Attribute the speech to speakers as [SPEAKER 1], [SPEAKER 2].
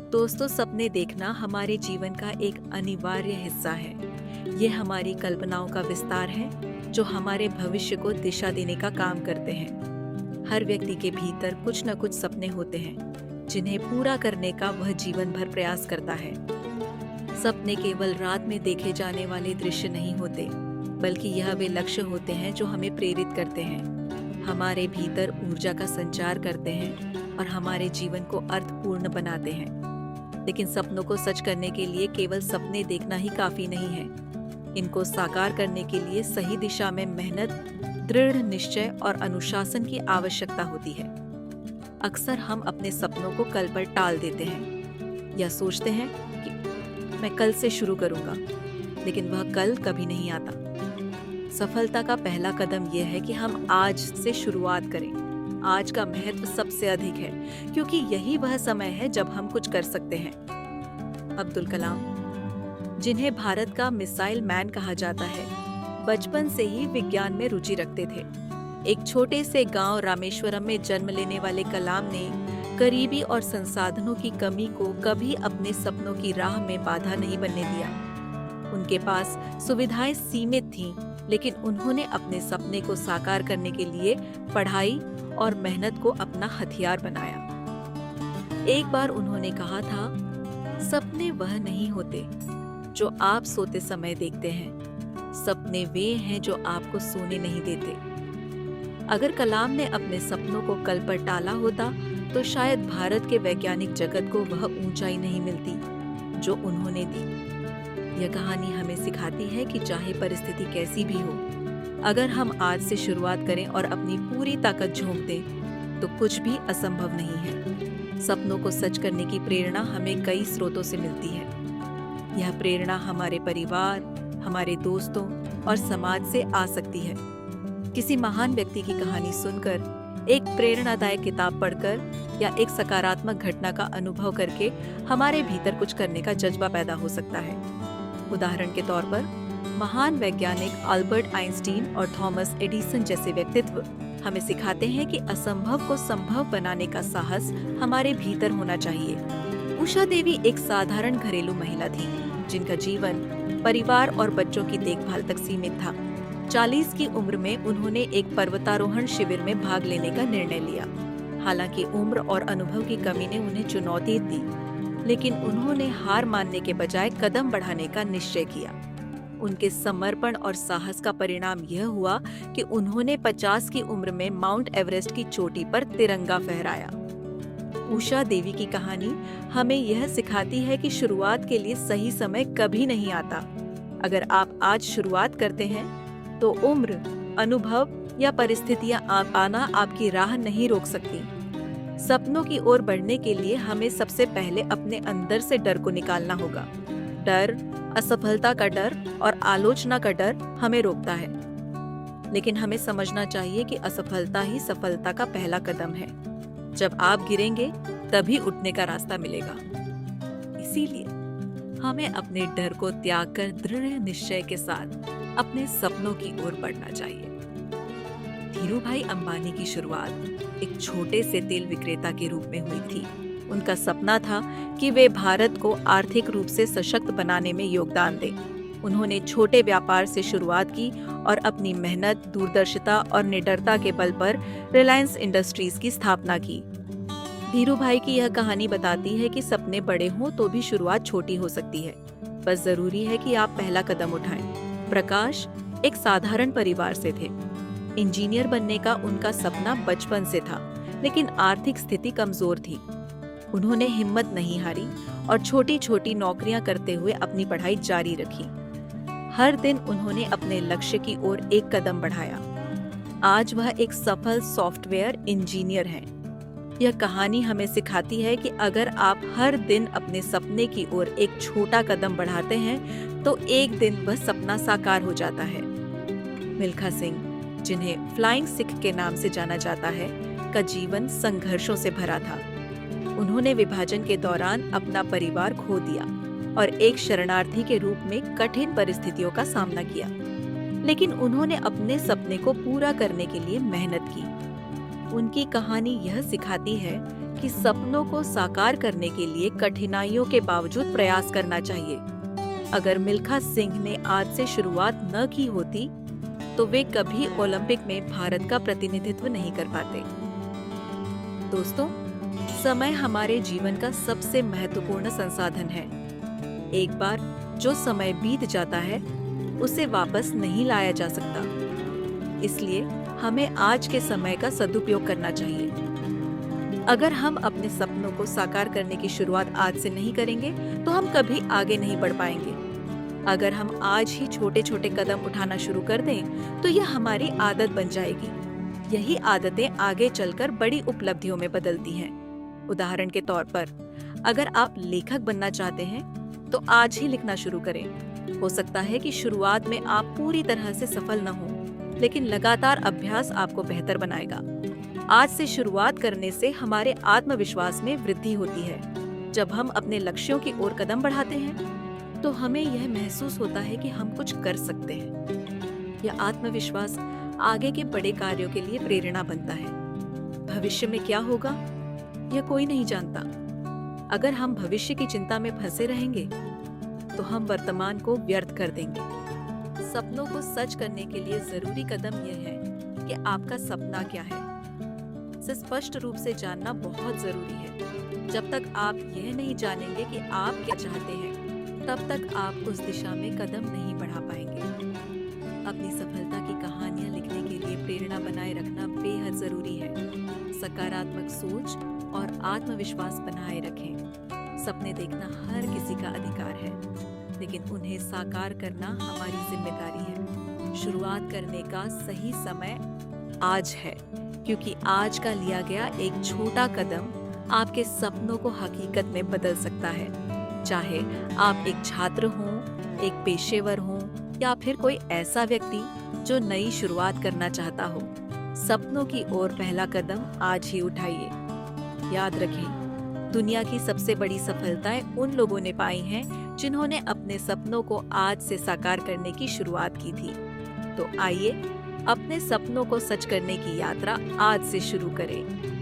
[SPEAKER 1] दोस्तों, सपने देखना हमारे जीवन का एक अनिवार्य हिस्सा है। ये हमारी कल्पनाओं का विस्तार है जो हमारे भविष्य को दिशा देने का काम करते हैं। हर व्यक्ति के भीतर कुछ न कुछ सपने होते हैं जिन्हें पूरा करने का वह जीवन भर प्रयास करता है। सपने केवल रात में देखे जाने वाले दृश्य नहीं होते, बल्कि यह वे लक्ष्य होते हैं जो हमें प्रेरित करते हैं, हमारे भीतर ऊर्जा का संचार करते हैं और हमारे जीवन को अर्थपूर्ण बनाते हैं। लेकिन सपनों को सच करने के लिए केवल सपने देखना ही काफी नहीं है। इनको साकार करने के लिए सही दिशा में मेहनत, दृढ़ निश्चय और अनुशासन की आवश्यकता होती है। अक्सर हम अपने सपनों को कल पर टाल देते हैं या सोचते हैं कि मैं कल से शुरू करूंगा, लेकिन वह कल कभी नहीं आता। सफलता का पहला कदम यह है कि हम आज से शुरुआत करें। आज का महत्व सबसे अधिक है, क्योंकि यही वह समय है जब हम कुछ कर सकते हैं। अब्दुल कलाम, जिन्हें भारत का मिसाइल मैन कहा जाता है, बचपन से ही विज्ञान में रुचि रखते थे। एक छोटे से गांव रामेश्वरम में जन्म लेने वाले कलाम ने गरीबी और संसाधनों की कमी को कभी अपने सपनों की राह में बाधा नहीं बनने दिया। उनके पास सुविधाएं सीमित थीं, लेकिन उन्होंने अपने सपने को साकार करने के लिए पढ़ाई और मेहनत को अपना हथियार बनाया। एक बार उन्होंने कहा था, सपने वह नहीं होते जो आप सोते समय देखते हैं, सपने वे हैं जो आपको सोने नहीं देते। अगर कलाम ने अपने सपनों को कल पर टाला होता तो शायद भारत के वैज्ञानिक जगत को वह ऊंचाई नहीं मिलती जो उन्होंने दी। यह कहानी हमें सिखाती है कि चाहे परिस्थिति कैसी भी हो, अगर हम आज से शुरुआत करें और अपनी पूरी ताकत झोंक दें तो कुछ भी असंभव नहीं है। सपनों को सच करने की प्रेरणा हमें कई स्रोतों से मिलती है। यह प्रेरणा हमारे परिवार, हमारे दोस्तों और समाज से आ सकती है। किसी महान व्यक्ति की कहानी सुनकर, एक प्रेरणादायक किताब पढ़कर या एक सकारात्मक घटना का अनुभव करके हमारे भीतर कुछ करने का जज्बा पैदा हो सकता है। उदाहरण के तौर पर, महान वैज्ञानिक अल्बर्ट आइंस्टीन और थॉमस एडिसन जैसे व्यक्तित्व हमें सिखाते हैं कि असंभव को संभव बनाने का साहस हमारे भीतर होना चाहिए। उषा देवी एक साधारण घरेलू महिला थी, जिनका जीवन परिवार और बच्चों की देखभाल तक सीमित था। 40 की उम्र में उन्होंने एक पर्वतारोहण शिविर में भाग लेने का निर्णय लिया। हालांकि उम्र और अनुभव की कमी ने उन्हें चुनौती दी, लेकिन उन्होंने हार मानने के बजाय कदम बढ़ाने का निश्चय किया। उनके समर्पण और साहस का परिणाम यह हुआ कि उन्होंने 50 की उम्र में माउंट एवरेस्ट की चोटी पर तिरंगा फहराया। उषा देवी की कहानी हमें यह सिखाती है कि शुरुआत के लिए सही समय कभी नहीं आता। अगर आप आज शुरुआत करते हैं तो उम्र, अनुभव या परिस्थितियां आना आपकी राह नहीं रोक सकती। सपनों की ओर बढ़ने के लिए हमें सबसे पहले अपने अंदर से डर को निकालना होगा। डर, असफलता का डर और आलोचना का डर हमें रोकता है, लेकिन हमें समझना चाहिए कि असफलता ही सफलता का पहला कदम है। जब आप गिरेंगे तभी उठने का रास्ता मिलेगा। इसीलिए हमें अपने डर को त्याग कर दृढ़ निश्चय के साथ अपने सपनों की ओर बढ़ना चाहिए। धीरूभाई अंबानी की शुरुआत एक छोटे से तेल विक्रेता के रूप में हुई थी। उनका सपना था कि वे भारत को आर्थिक रूप से सशक्त बनाने में योगदान दें। उन्होंने छोटे व्यापार से शुरुआत की और अपनी मेहनत, दूरदर्शिता और निडरता के बल पर रिलायंस इंडस्ट्रीज की स्थापना की। धीरूभाई की यह कहानी बताती है कि सपने बड़े हों तो भी शुरुआत छोटी हो सकती है। बस जरूरी है कि आप पहला कदम उठाएं। प्रकाश एक साधारण परिवार से थे। इंजीनियर बनने का उनका सपना बचपन से था, लेकिन आर्थिक स्थिति कमजोर थी। उन्होंने हिम्मत नहीं हारी और छोटी छोटी नौकरियां करते हुए अपनी पढ़ाई जारी रखी। हर दिन उन्होंने अपने लक्ष्य की ओर एक कदम बढ़ाया। आज वह एक सफल सॉफ्टवेयर इंजीनियर हैं। यह कहानी हमें सिखाती है कि अगर आप हर दिन अपने सपने की ओर एक छोटा कदम बढ़ाते हैं तो एक दिन वह सपना साकार हो जाता है। मिल्खा सिंह, जिन्हें फ्लाइंग सिख के नाम से जाना जाता है, का जीवन संघर्षों से भरा था। उन्होंने विभाजन के दौरान अपना परिवार खो दिया और एक शरणार्थी के रूप में कठिन परिस्थितियों का सामना किया, लेकिन उन्होंने अपने सपने को पूरा करने के लिए मेहनत की। उनकी कहानी यह सिखाती है कि सपनों को साकार करने के लिए कठिनाइयों के बावजूद प्रयास करना चाहिए। अगर मिल्खा सिंह ने आज से शुरुआत न की होती तो वे कभी ओलंपिक में भारत का प्रतिनिधित्व नहीं कर पाते। दोस्तों, समय हमारे जीवन का सबसे महत्वपूर्ण संसाधन है। एक बार जो समय बीत जाता है उसे वापस नहीं लाया जा सकता। इसलिए हमें आज के समय का सदुपयोग करना चाहिए। अगर हम अपने सपनों को साकार करने की शुरुआत आज से नहीं करेंगे तो हम कभी आगे नहीं बढ़ पाएंगे। अगर हम आज ही छोटे छोटे कदम उठाना शुरू कर दें तो यह हमारी आदत बन जाएगी। यही आदतें आगे चलकर बड़ी उपलब्धियों में बदलती हैं। उदाहरण के तौर पर, अगर आप लेखक बनना चाहते हैं तो आज ही लिखना शुरू करें। हो सकता है कि शुरुआत में आप पूरी तरह से सफल न हो, लेकिन लगातार अभ्यास आपको बेहतर बनाएगा। आज से शुरुआत करने से हमारे आत्मविश्वास में वृद्धि होती है। जब हम अपने लक्ष्यों की ओर कदम बढ़ाते हैं तो हमें यह महसूस होता है कि हम कुछ कर सकते हैं। यह आत्मविश्वास आगे के बड़े कार्यों के लिए प्रेरणा बनता है। भविष्य में क्या होगा यह कोई नहीं जानता। अगर हम भविष्य की चिंता में फंसे रहेंगे तो हम वर्तमान को व्यर्थ कर देंगे। सपनों को सच करने के लिए जरूरी कदम यह है कि आपका सपना क्या है, इसे स्पष्ट रूप से जानना बहुत जरूरी है। जब तक आप यह नहीं जानेंगे कि आप क्या चाहते हैं, तब तक आप उस दिशा में कदम नहीं बढ़ा पाएंगे। अपनी सफलता की कहानियां लिखने के लिए प्रेरणा बनाए रखना बेहद जरूरी है। सकारात्मक सोच और आत्मविश्वास बनाए रखें। सपने देखना हर किसी का अधिकार है, लेकिन उन्हें साकार करना हमारी जिम्मेदारी है। शुरुआत करने का सही समय आज है, क्योंकि आज का लिया गया एक छोटा कदम आपके सपनों को हकीकत में बदल सकता है। चाहे आप एक छात्र हों, एक पेशेवर हों या फिर कोई ऐसा व्यक्ति जो नई शुरुआत करना चाहता हो, सपनों की ओर पहला कदम आज ही उठाइए। याद रखें, दुनिया की सबसे बड़ी सफलताएं उन लोगों ने पाई हैं जिन्होंने अपने सपनों को आज से साकार करने की शुरुआत की थी। तो आइए अपने सपनों को सच करने की यात्रा आज से शुरू करें।